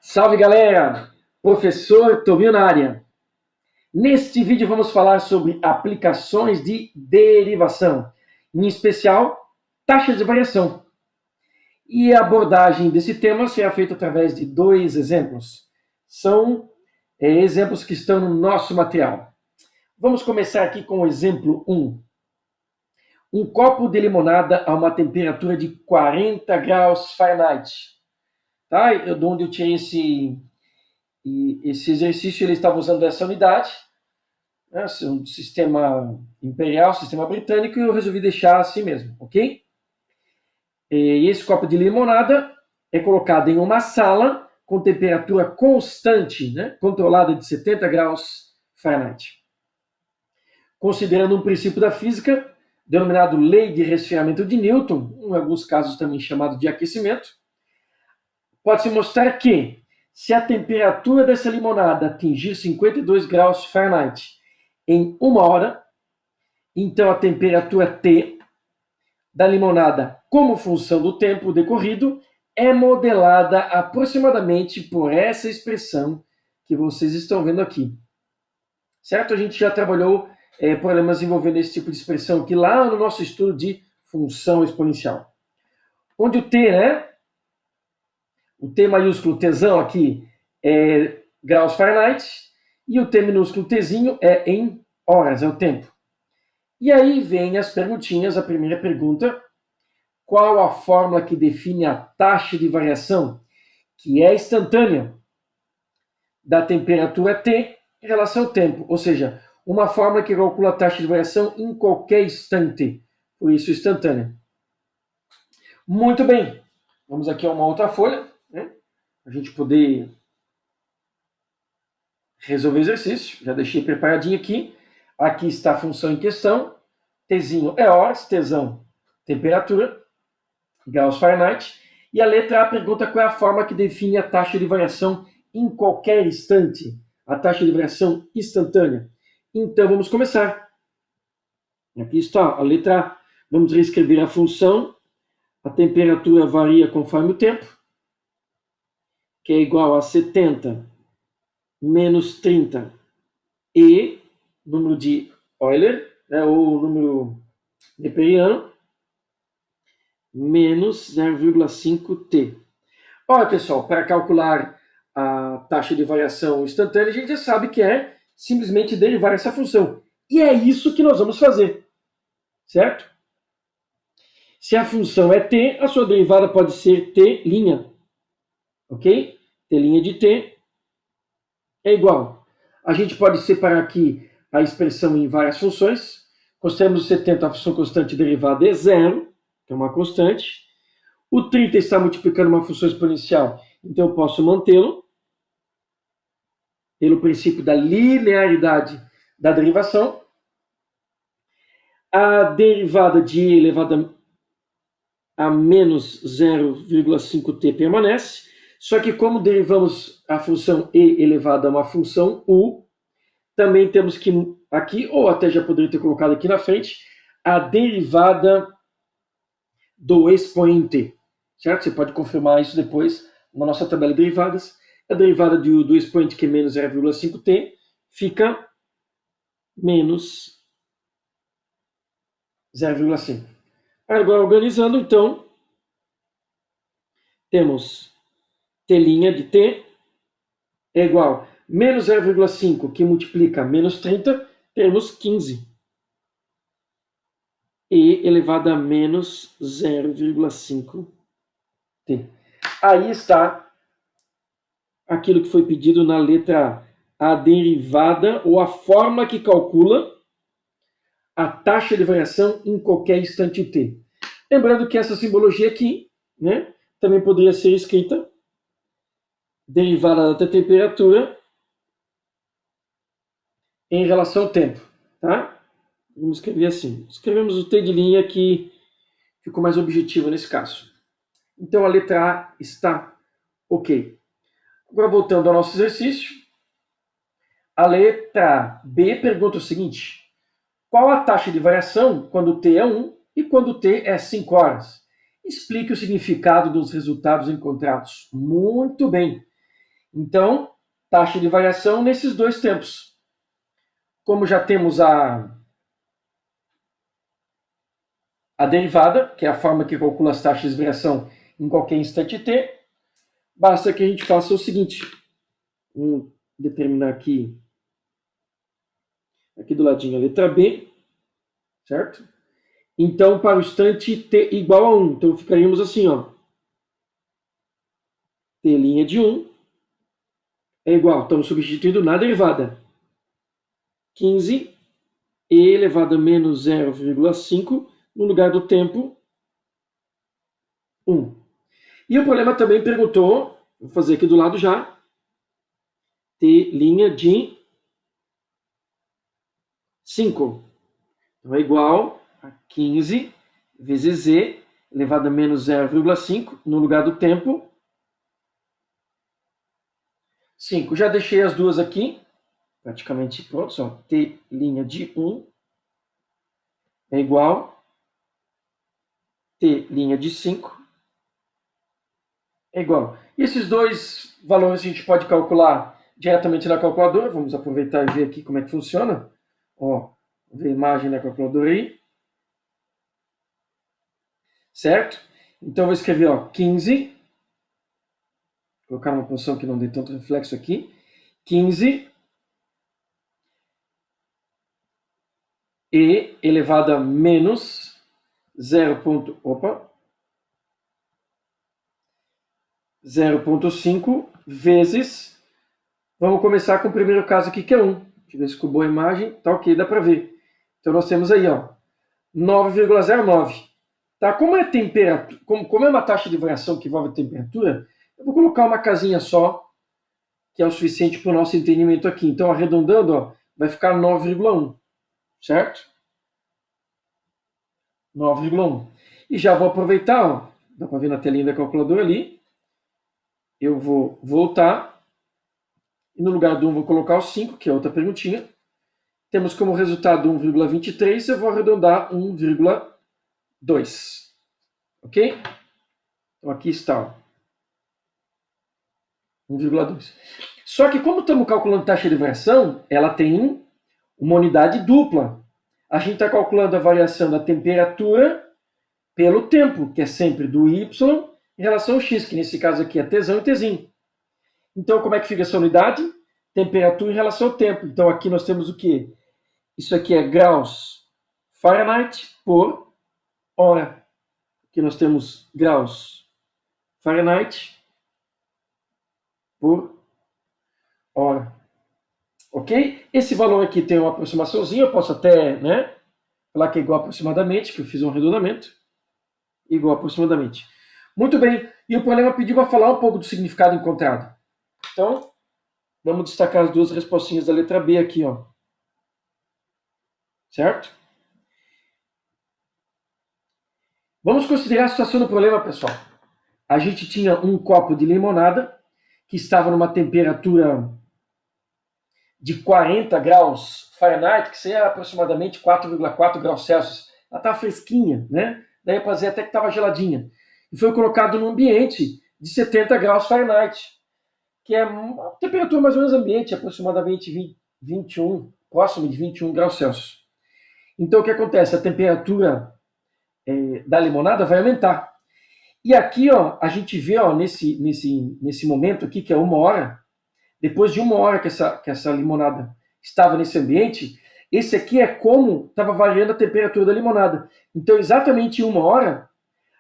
Salve galera! Professor Tomil na área. Neste vídeo vamos falar sobre aplicações de derivação, em especial taxas de variação. E a abordagem desse tema será feita através de dois exemplos. São exemplos que estão no nosso material. Vamos começar aqui com o exemplo 1. Um copo de limonada a uma temperatura de 40 graus Fahrenheit. Tá? De onde eu tirei esse exercício, ele estava usando essa unidade, né, um sistema imperial, sistema britânico, e eu resolvi deixar assim mesmo, ok? E esse copo de limonada é colocado em uma sala com temperatura constante, né, controlada de 70 graus Fahrenheit. Considerando um princípio da física, denominado lei de resfriamento de Newton, em alguns casos também chamado de aquecimento, pode-se mostrar que, se a temperatura dessa limonada atingir 52 graus Fahrenheit em 1 hora, então a temperatura T da limonada, como função do tempo decorrido, é modelada aproximadamente por essa expressão que vocês estão vendo aqui. Certo? A gente já trabalhou problemas envolvendo esse tipo de expressão aqui lá no nosso estudo de função exponencial. Onde o T, né? O T maiúsculo Tzão aqui é graus Fahrenheit e o T minúsculo Tzinho é em horas, é o tempo. E aí vem as perguntinhas. A primeira pergunta: qual a fórmula que define a taxa de variação, que é instantânea, da temperatura T em relação ao tempo? Ou seja, uma fórmula que calcula a taxa de variação em qualquer instante, por isso instantânea. Muito bem, vamos aqui a uma outra folha, né? A gente poder resolver o exercício. Já deixei preparadinho aqui. Aqui está a função em questão. Tzinho é horas, Tzão, temperatura, graus Fahrenheit. E a letra A pergunta qual é a fórmula que define a taxa de variação em qualquer instante, a taxa de variação instantânea. Então vamos começar. Aqui está a letra A. Vamos reescrever a função. A temperatura varia conforme o tempo, que é igual a 70 menos 30 e número de Euler, né, ou número neperiano, menos 0,5t. Olha, pessoal, para calcular a taxa de variação instantânea, a gente já sabe que é simplesmente derivar essa função. E é isso que nós vamos fazer, certo? Se a função é t, a sua derivada pode ser t', ok? T' de t é igual. A gente pode separar aqui a expressão em várias funções. Consideramos o 70 a função constante derivada é zero, que é uma constante. O 30 está multiplicando uma função exponencial, então eu posso mantê-lo pelo princípio da linearidade da derivação. A derivada de e elevado a menos 0,5t permanece. Só que como derivamos a função e elevado a uma função u, também temos que aqui, ou até já poderia ter colocado aqui na frente, a derivada do expoente. Certo? Você pode confirmar isso depois na nossa tabela de derivadas. A derivada do expoente, que é menos 0,5t, fica menos 0,5. Agora, organizando, então, temos t' de t é igual a menos 0,5, que multiplica menos 30, temos 15. E elevado a menos 0,5t. Aí está aquilo que foi pedido na letra A, a derivada ou a fórmula que calcula a taxa de variação em qualquer instante t. Lembrando que essa simbologia aqui, né, também poderia ser escrita derivada da temperatura em relação ao tempo, tá? Vamos escrever assim. Escrevemos o t' que ficou mais objetivo nesse caso. Então a letra A está ok. Agora voltando ao nosso exercício, a letra B pergunta o seguinte: qual a taxa de variação quando t é 1 e quando t é 5 horas? Explique o significado dos resultados encontrados. Muito bem. Então, taxa de variação nesses dois tempos. Como já temos a derivada, que é a forma que calcula as taxas de variação em qualquer instante t, basta que a gente faça o seguinte. Vamos determinar aqui do ladinho a letra B, certo? Então, para o instante t igual a 1, então ficaríamos assim, ó. T' de 1 é igual, estamos substituindo na derivada. 15 e elevado a menos 0,5 no lugar do tempo 1. E o problema também perguntou, vou fazer aqui do lado já, T' de 5. Então é igual a 15 vezes Z elevado a menos 0,5 no lugar do tempo 5. Já deixei as duas aqui, praticamente prontos. Ó. T' de 1 é igual T' de 5 é igual. E esses dois valores a gente pode calcular diretamente na calculadora. Vamos aproveitar e ver aqui como é que funciona. Ó, ver a imagem da calculadora aí. Certo? Então, vou escrever, ó, 15. Vou colocar numa posição que não dê tanto reflexo aqui. 15 e elevado a menos 0,5 vezes. Vamos começar com o primeiro caso aqui, que é 1. Deixa eu ver se ficou boa a imagem. Tá ok, dá para ver. Então, nós temos aí, ó, 9,09. Tá? Como é temperatura, como é uma taxa de variação que envolve a temperatura, eu vou colocar uma casinha só, que é o suficiente para o nosso entendimento aqui. Então, arredondando, ó, vai ficar 9,1, certo? 9,1. E já vou aproveitar, ó, dá para ver na telinha da calculadora ali. Eu vou voltar, e no lugar do 1 vou colocar o 5, que é outra perguntinha. Temos como resultado 1,23, eu vou arredondar 1,2. Ok? Então aqui está, 1,2. Só que como estamos calculando taxa de variação, ela tem uma unidade dupla. A gente está calculando a variação da temperatura pelo tempo, que é sempre do y em relação ao x, que nesse caso aqui é Tzão e Tzinho. Então, como é que fica essa unidade? Temperatura em relação ao tempo. Então, aqui nós temos o quê? Isso aqui é graus Fahrenheit por hora. Aqui nós temos graus Fahrenheit por hora. Ok? Esse valor aqui tem uma aproximaçãozinha, eu posso até, né, falar que é igual aproximadamente, que eu fiz um arredondamento. Igual aproximadamente. Muito bem, e o problema pediu para falar um pouco do significado encontrado. Então, vamos destacar as duas respostinhas da letra B aqui, ó. Certo? Vamos considerar a situação do problema, pessoal. A gente tinha um copo de limonada que estava numa temperatura de 40 graus Fahrenheit, que seria aproximadamente 4,4 graus Celsius. Ela estava fresquinha, né? Daí para dizer até que estava geladinha. E foi colocado num ambiente de 70 graus Fahrenheit, que é uma temperatura mais ou menos ambiente, aproximadamente 21, próximo de 21 graus Celsius. Então o que acontece? A temperatura da limonada vai aumentar. E aqui, ó, a gente vê, ó, nesse momento aqui, que é 1 hora, depois de 1 hora que essa limonada estava nesse ambiente, esse aqui é como estava variando a temperatura da limonada. Então, exatamente em 1 hora,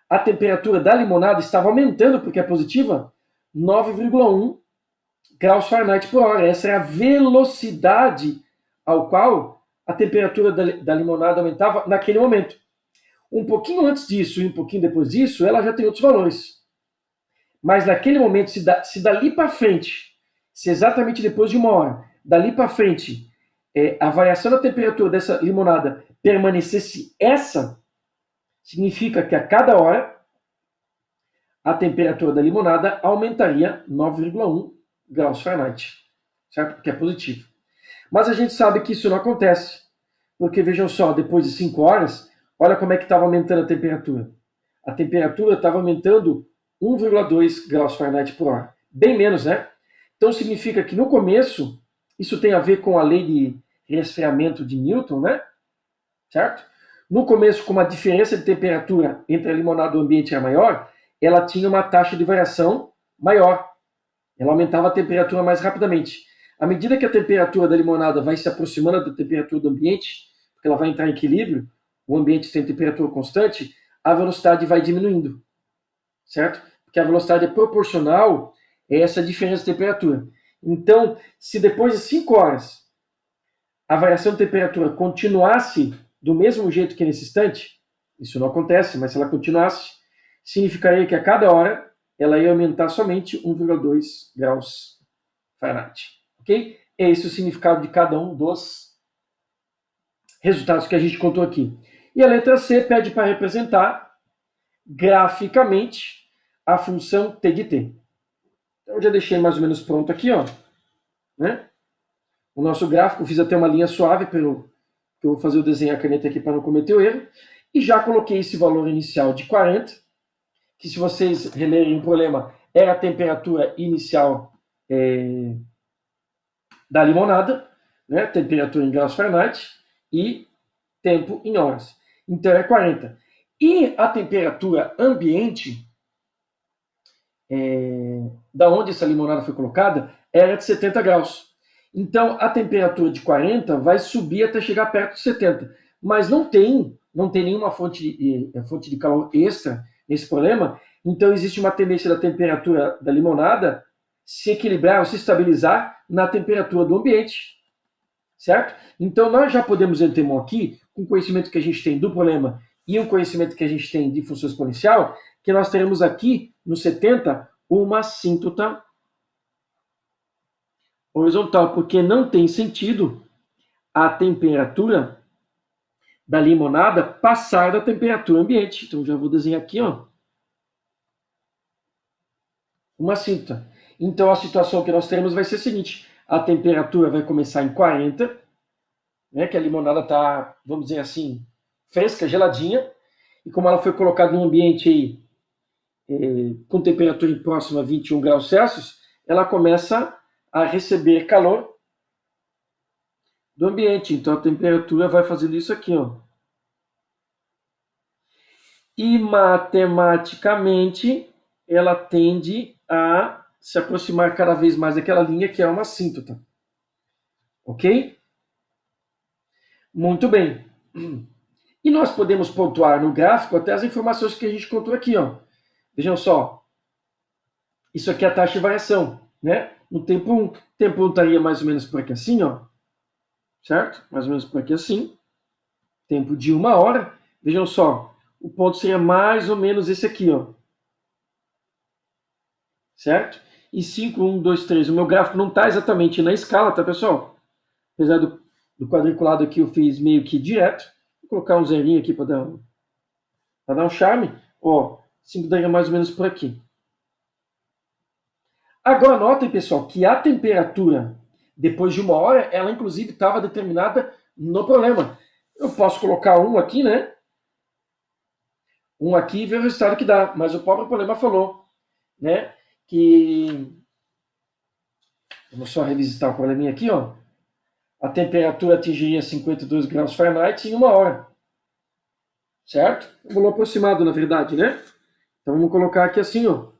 a temperatura da limonada estava aumentando, porque é positiva, 9,1 graus Fahrenheit por hora. Essa é a velocidade ao qual a temperatura da limonada aumentava naquele momento. Um pouquinho antes disso e um pouquinho depois disso, ela já tem outros valores. Mas naquele momento, se dali para frente, se exatamente depois de 1 hora, dali para frente, a variação da temperatura dessa limonada permanecesse essa, significa que a cada hora a temperatura da limonada aumentaria 9,1 graus Fahrenheit, certo? Porque é positivo. Mas a gente sabe que isso não acontece, porque vejam só, depois de 5 horas, olha como é que estava aumentando a temperatura. A temperatura estava aumentando 1,2 graus Fahrenheit por hora. Bem menos, né? Então significa que no começo, isso tem a ver com a lei de resfriamento de Newton, né? Certo? No começo, como a diferença de temperatura entre a limonada e o ambiente era maior, ela tinha uma taxa de variação maior. Ela aumentava a temperatura mais rapidamente. À medida que a temperatura da limonada vai se aproximando da temperatura do ambiente, porque ela vai entrar em equilíbrio, o ambiente tem temperatura constante, a velocidade vai diminuindo, certo? Porque a velocidade é proporcional a essa diferença de temperatura. Então, se depois de 5 horas a variação de temperatura continuasse do mesmo jeito que nesse instante, isso não acontece, mas se ela continuasse, significaria que a cada hora ela ia aumentar somente 1,2 graus Fahrenheit. Ok? É esse o significado de cada um dos resultados que a gente contou aqui. E a letra C pede para representar graficamente a função t de t. Então eu já deixei mais ou menos pronto aqui, ó, né? O nosso gráfico, fiz até uma linha suave, que eu vou fazer o desenho a caneta aqui para não cometer o erro, e já coloquei esse valor inicial de 40, que se vocês relerem o problema, era a temperatura inicial da limonada, né? Temperatura em graus Fahrenheit, e tempo em horas. Então é 40. E a temperatura ambiente, da onde essa limonada foi colocada, era de 70 graus. Então a temperatura de 40 vai subir até chegar perto de 70. Mas não tem nenhuma fonte de calor extra nesse problema. Então existe uma tendência da temperatura da limonada se equilibrar ou se estabilizar na temperatura do ambiente. Certo? Então nós já podemos entender aqui, com o conhecimento que a gente tem do problema e o conhecimento que a gente tem de função exponencial, que nós teremos aqui no 70 uma assíntota horizontal, porque não tem sentido a temperatura da limonada passar da temperatura ambiente. Então já vou desenhar aqui, ó, uma assíntota. Então a situação que nós teremos vai ser a seguinte: a temperatura vai começar em 40, né, que a limonada está, vamos dizer assim, fresca, geladinha, e como ela foi colocada num ambiente aí, com temperatura próxima a 21 graus Celsius, ela começa a receber calor do ambiente. Então a temperatura vai fazendo isso aqui, ó. E matematicamente ela tende a se aproximar cada vez mais daquela linha que é uma assíntota. Ok? Muito bem. E nós podemos pontuar no gráfico até as informações que a gente contou aqui, ó. Vejam só. Isso aqui é a taxa de variação, né? No tempo 1. O tempo 1 estaria mais ou menos por aqui assim, ó. Certo? Mais ou menos por aqui assim. Tempo de 1 hora. Vejam só. O ponto seria mais ou menos esse aqui, ó. Certo? E 5, 1, 2, 3. O meu gráfico não está exatamente na escala, tá, pessoal? Apesar do quadriculado aqui eu fiz meio que direto. Vou colocar um zerinho aqui para dar um charme. Ó, 5 daria mais ou menos por aqui. Agora notem, pessoal, que a temperatura, depois de 1 hora, ela inclusive estava determinada no problema. Eu posso colocar 1 aqui, né? 1 aqui e ver o resultado que dá. Mas o próprio problema falou, né? Que... Vamos só revisitar o probleminha aqui, ó. A temperatura atingiria 52 graus Fahrenheit em 1 hora. Certo? Um valor aproximado, na verdade, né? Então vamos colocar aqui assim, ó.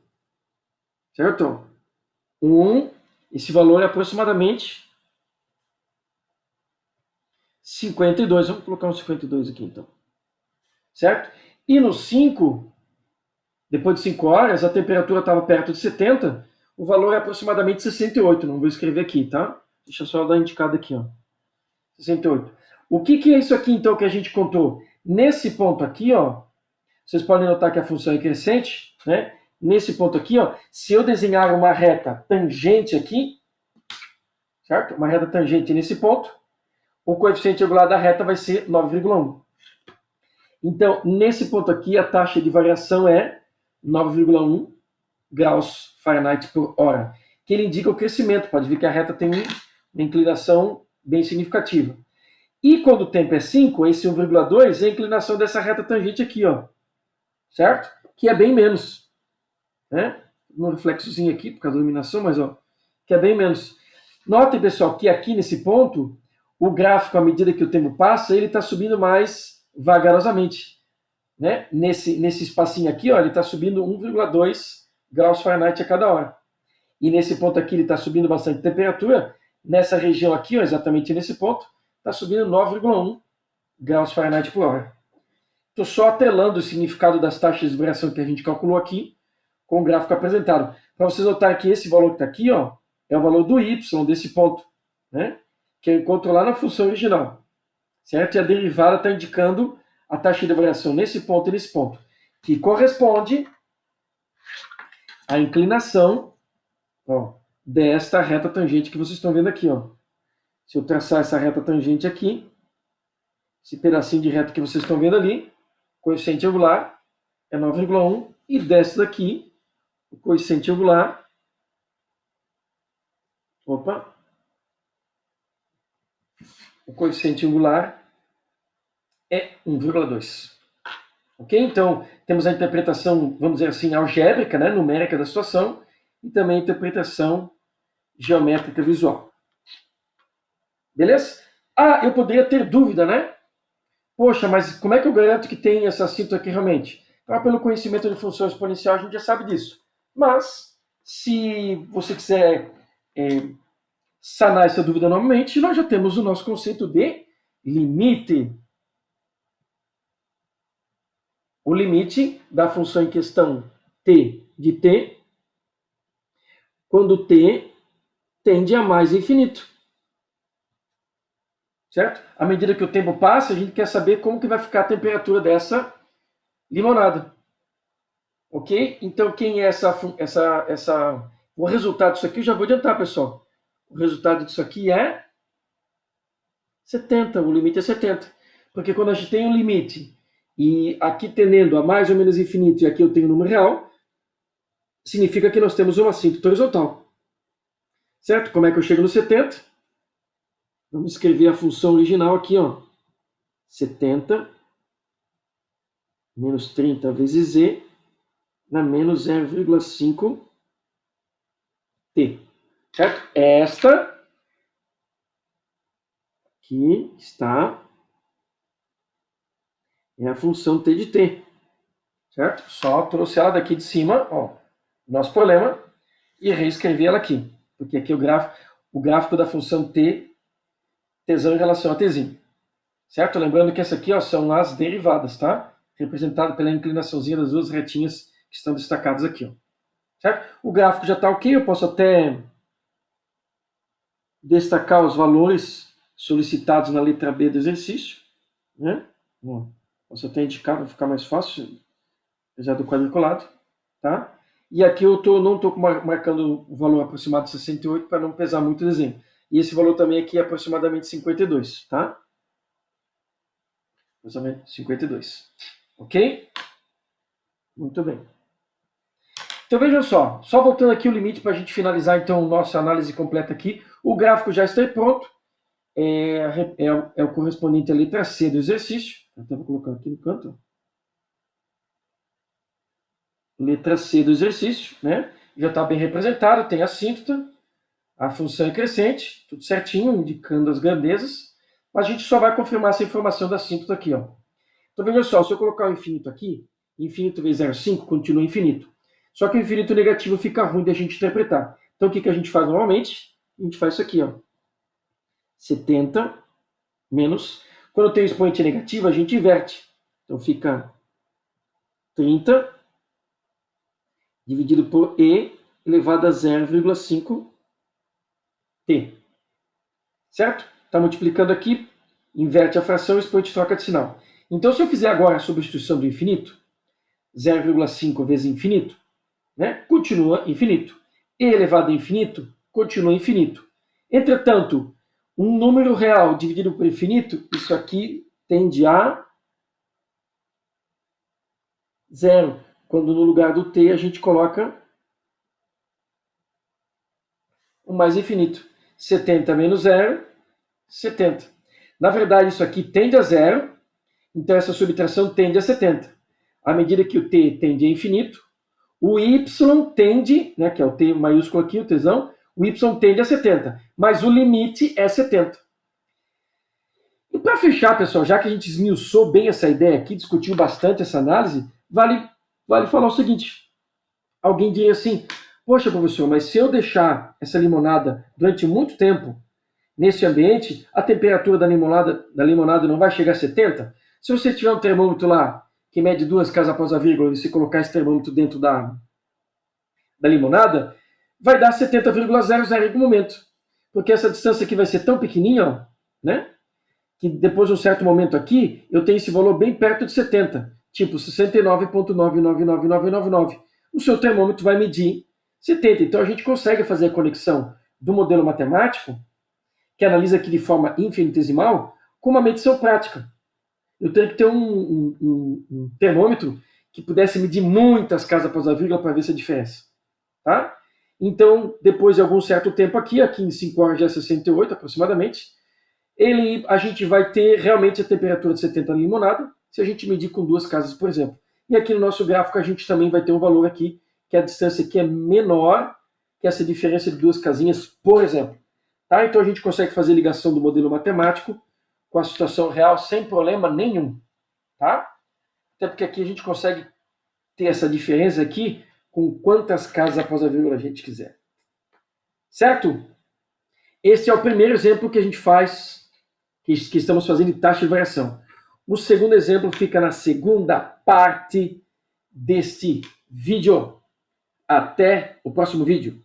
Certo? 1, esse valor é aproximadamente 52. Vamos colocar um 52 aqui, então. Certo? E no 5, depois de 5 horas, a temperatura estava perto de 70, o valor é aproximadamente 68. Não vou escrever aqui, tá? Deixa eu só dar indicado aqui, ó. 68. O que é isso aqui, então, que a gente contou? Nesse ponto aqui, ó, vocês podem notar que a função é crescente, né? Nesse ponto aqui, ó, se eu desenhar uma reta tangente aqui, certo? Uma reta tangente nesse ponto, o coeficiente angular da reta vai ser 9,1. Então, nesse ponto aqui, a taxa de variação é 9,1 graus Fahrenheit por hora, que ele indica o crescimento. Pode ver que a reta tem uma inclinação bem significativa. E quando o tempo é 5, esse 1,2 é a inclinação dessa reta tangente aqui, ó, certo? Que é bem menos, né? Um reflexozinho aqui por causa da iluminação, mas ó, que é bem menos. Notem, pessoal, que aqui nesse ponto, o gráfico, à medida que o tempo passa, ele está subindo mais vagarosamente. Né? Nesse espacinho aqui, ó, ele está subindo 1,2 graus Fahrenheit a cada hora. E nesse ponto aqui ele está subindo bastante temperatura. Nessa região aqui, ó, exatamente nesse ponto, está subindo 9,1 graus Fahrenheit por hora. Estou só atrelando o significado das taxas de variação que a gente calculou aqui com o gráfico apresentado. Para vocês notarem que esse valor que está aqui, ó, é o valor do y desse ponto, né? Que eu encontro lá na função original. Certo? E a derivada está indicando a taxa de variação nesse ponto e nesse ponto, que corresponde à inclinação, ó, desta reta tangente que vocês estão vendo aqui. Ó. Se eu traçar essa reta tangente aqui, esse pedacinho de reta que vocês estão vendo ali, o coeficiente angular é 9,1, e dessa daqui, o coeficiente angular, o coeficiente angular é 1,2. Ok? Então, temos a interpretação, vamos dizer assim, algébrica, né, numérica da situação, e também a interpretação geométrica visual. Beleza? Ah, eu poderia ter dúvida, né? Poxa, mas como é que eu garanto que tem essa assíntota aqui realmente? Ah, pelo conhecimento de função exponencial, a gente já sabe disso. Mas, se você quiser sanar essa dúvida novamente, nós já temos o nosso conceito de limite. O limite da função em questão t de t, quando t tende a mais infinito. Certo? À medida que o tempo passa, a gente quer saber como que vai ficar a temperatura dessa limonada. Ok? Então, quem é o resultado disso aqui, eu já vou adiantar, pessoal. O resultado disso aqui é 70, o limite é 70. Porque quando a gente tem um limite, e aqui tendendo a mais ou menos infinito, e aqui eu tenho um número real, significa que nós temos uma assíntota horizontal. Certo? Como é que eu chego no 70? Vamos escrever a função original aqui, ó. 70 menos 30 vezes z na menos 0,5 t. Certo? Esta aqui está é a função t de t. Certo? Só trouxe ela daqui de cima, ó, nosso problema, e reescrevi ela aqui. Porque aqui o gráfico da função t, tzão em relação a tzinho. Certo? Lembrando que essa aqui, ó, são as derivadas, tá? Representado pela inclinaçãozinha das duas retinhas que estão destacadas aqui, ó. Certo? O gráfico já está ok, eu posso até destacar os valores solicitados na letra B do exercício, né? Posso até indicar para ficar mais fácil, apesar do quadriculado, tá? E aqui eu não estou marcando o valor aproximado de 68 para não pesar muito o desenho. E esse valor também aqui é aproximadamente 52, tá? Aproximadamente 52. Ok? Muito bem. Então vejam só voltando aqui o limite para a gente finalizar então nossa análise completa aqui. O gráfico já está pronto. É o correspondente à letra C do exercício. Então vou colocar aqui no canto. Letra C do exercício, né? Já está bem representado, tem a assíntota, a função é crescente, tudo certinho, indicando as grandezas. Mas a gente só vai confirmar essa informação da assíntota aqui, ó. Então veja só, se eu colocar o infinito aqui, infinito vezes 0,5 continua infinito. Só que o infinito negativo fica ruim de a gente interpretar. Então o que a gente faz normalmente? A gente faz isso aqui, ó. 70 menos... Quando tem o expoente negativo, a gente inverte. Então fica 30 dividido por e elevado a 0,5t. Certo? Está multiplicando aqui, inverte a fração e o expoente troca de sinal. Então, se eu fizer agora a substituição do infinito, 0,5 vezes infinito, né, continua infinito. E elevado a infinito, continua infinito. Entretanto, um número real dividido por infinito, isso aqui tende a zero. Quando no lugar do t a gente coloca o mais infinito. 70 menos 0, 70. Na verdade, isso aqui tende a zero, então essa subtração tende a 70. À medida que o t tende a infinito, o y tende, né, que é o t maiúsculo aqui, o tzão, O y tende a 70, mas o limite é 70. E para fechar, pessoal, já que a gente esmiuçou bem essa ideia aqui, discutiu bastante essa análise, vale falar o seguinte. Alguém diria assim, poxa, professor, mas se eu deixar essa limonada durante muito tempo nesse ambiente, a temperatura da limonada não vai chegar a 70? Se você tiver um termômetro lá que mede 2 casas após a vírgula e você colocar esse termômetro dentro da limonada, vai dar 70,00 em algum momento. Porque essa distância aqui vai ser tão pequenininha, ó, né? Que depois de um certo momento aqui, eu tenho esse valor bem perto de 70, tipo 69,999999. O seu termômetro vai medir 70. Então a gente consegue fazer a conexão do modelo matemático, que analisa aqui de forma infinitesimal, com uma medição prática. Eu teria que ter um termômetro que pudesse medir muitas casas após a vírgula para ver essa diferença. Tá? Então, depois de algum certo tempo aqui em 5 horas já é 68 aproximadamente, a gente vai ter realmente a temperatura de 70 na limonada, se a gente medir com 2 casas, por exemplo. E aqui no nosso gráfico a gente também vai ter um valor aqui, que a distância aqui é menor que essa diferença de 2 casinhas, por exemplo. Tá? Então a gente consegue fazer ligação do modelo matemático com a situação real sem problema nenhum. Tá? Até porque aqui a gente consegue ter essa diferença aqui com quantas casas após a vírgula a gente quiser. Certo? Esse é o primeiro exemplo que a gente faz, que estamos fazendo de taxa de variação. O segundo exemplo fica na segunda parte deste vídeo. Até o próximo vídeo.